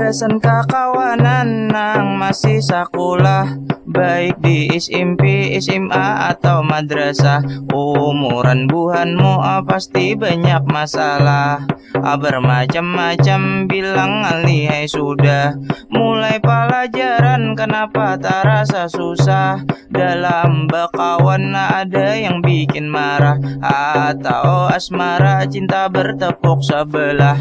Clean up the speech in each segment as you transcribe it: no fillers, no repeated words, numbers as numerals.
Gagasan kakawanan nang masih sekolah, baik di SMP, SMA atau madrasah. Umuran buhanmu pasti banyak masalah, bermacam-macam bilang alihai sudah. Mulai pelajaran kenapa tak rasa susah, dalam berkawan ada yang bikin marah, atau asmara cinta bertepuk sebelah.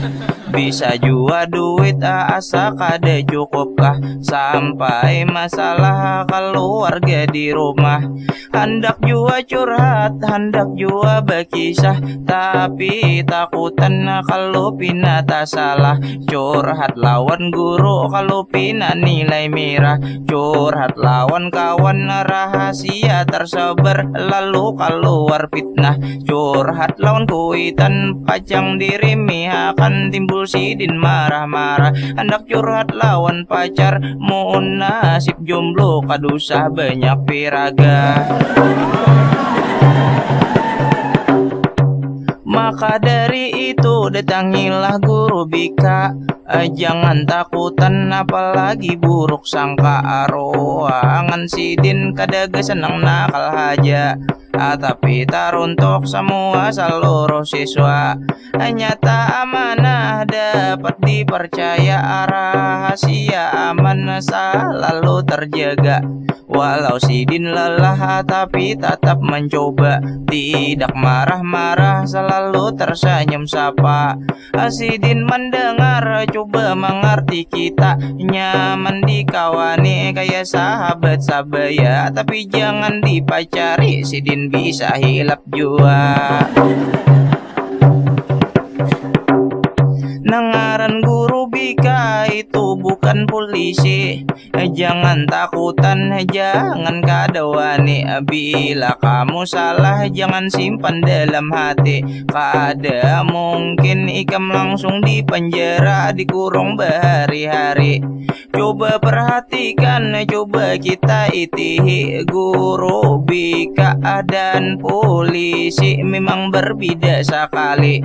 Bisa jua duit asa kada cukupkah, sampai masalah keluarga di rumah. Hendak jua curhat, hendak jua berkisah, tapi takutan kalau pina tak salah. Curhat lawan guru kalau pina nilai merah, curhat lawan kawan rahasia tersebar lalu keluar fitnah. Curhat lawan kuitan pajang diri akan timbul sidin marah-marah. Hendak curhat lawan pacar, mohon nasib jomblo kadusah banyak piraga. Maka dari itu datangilah guru bika, jangan takutan apalagi buruk sangka. Ruangan sidin kadaga senang nakal haja, tapi taruntuk semua seluruh siswa. Nyata amanah dapat dipercaya, rahasia aman selalu terjaga. Walau sidin lelah tapi tetap mencoba, tidak marah-marah selalu tersenyum sapa. Sidin mendengar coba mengerti kita, nyaman dikawani kayak sahabat sabaya, tapi jangan dipacari sidin bisa hilap jua. Nengaran guru bika itu bukan polisi, jangan takutan, jangan kadawani. Bila kamu salah jangan simpan dalam hati, kada mungkin ikam langsung di penjara dikurung berhari-hari. Coba perhatikan, coba kita itihi, guru bika dan polisi memang berbeda sekali.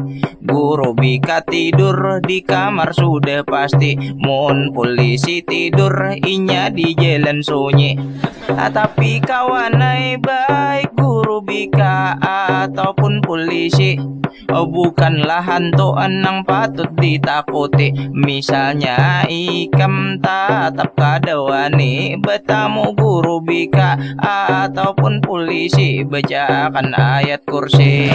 Guru bika tidur di kamar sudah pasti, mun polisi tidur inya di jalan sunyi. Tapi kawanai baik guru bika ataupun polisi, bukanlah hantu yang patut ditakuti. Misalnya ikam tatap kadawani bertamu guru bika ataupun polisi, bacakan ayat kursi.